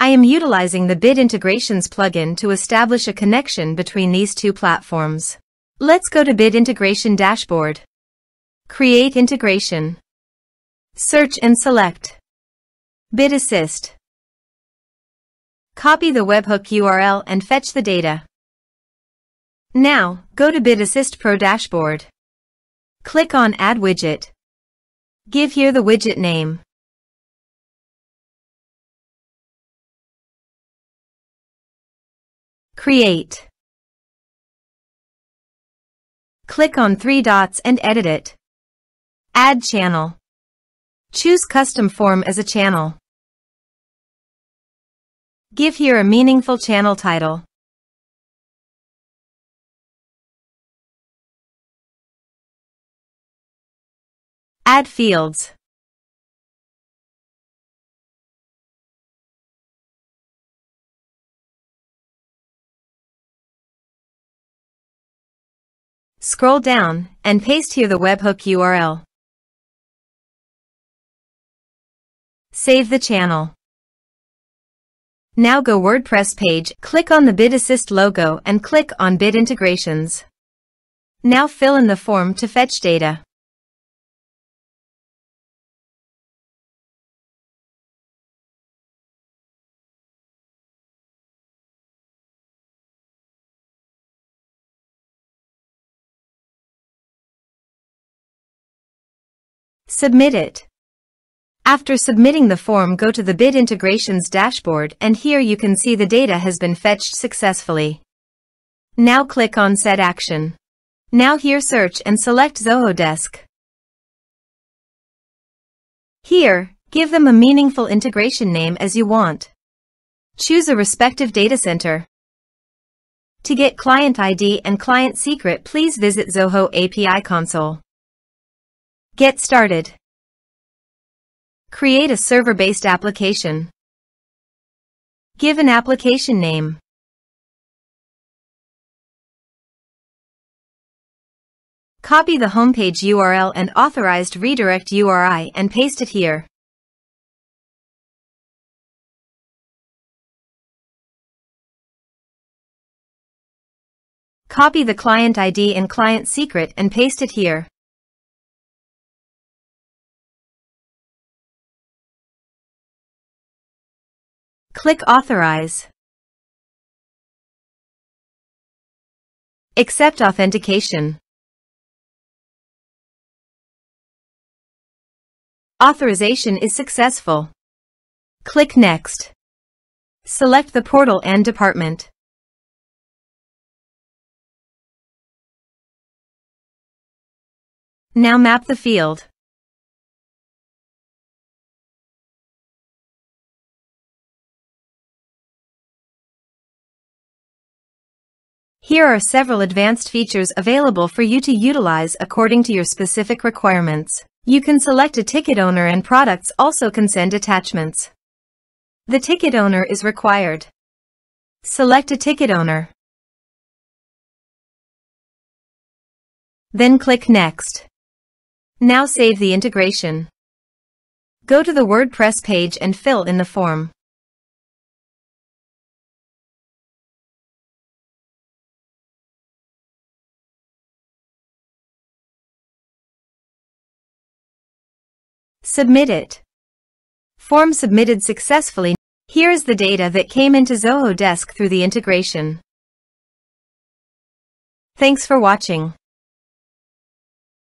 I am utilizing the Bit Integrations plugin to establish a connection between these two platforms. Let's go to Bit Integration Dashboard. Create integration. Search and select Bit Assist. Copy the webhook URL and fetch the data. Now, go to Bit Assist Pro Dashboard. Click on Add Widget. Give here the widget name. Create. Click on three dots and edit it. Add channel. Choose Custom Form as a channel. Give here a meaningful channel title. Add fields. Scroll down and paste here the webhook URL. Save the channel. Now go WordPress page, click on the Bit Assist logo and click on Bit Integrations. Now fill in the form to fetch data. Submit it. After submitting the form, go to the Bit Integrations dashboard and here you can see the data has been fetched successfully. Now click on Set Action. Now here search and select Zoho Desk. Here, give them a meaningful integration name as you want. Choose a respective data center. To get client ID and client secret, please visit Zoho API Console. Get started. Create a server-based application. Give an application name. Copy the homepage URL and authorized redirect URI and paste it here. Copy the client ID and client secret and paste it here. Click Authorize. Accept authentication. Authorization is successful. Click Next. Select the portal and department. Now map the field. Here are several advanced features available for you to utilize according to your specific requirements. You can select a ticket owner and products also can send attachments. The ticket owner is required. Select a ticket owner. Then click Next. Now save the integration. Go to the WordPress page and fill in the form. Submit it. Form submitted successfully. Here is the data that came into Zoho Desk through the integration. Thanks for watching.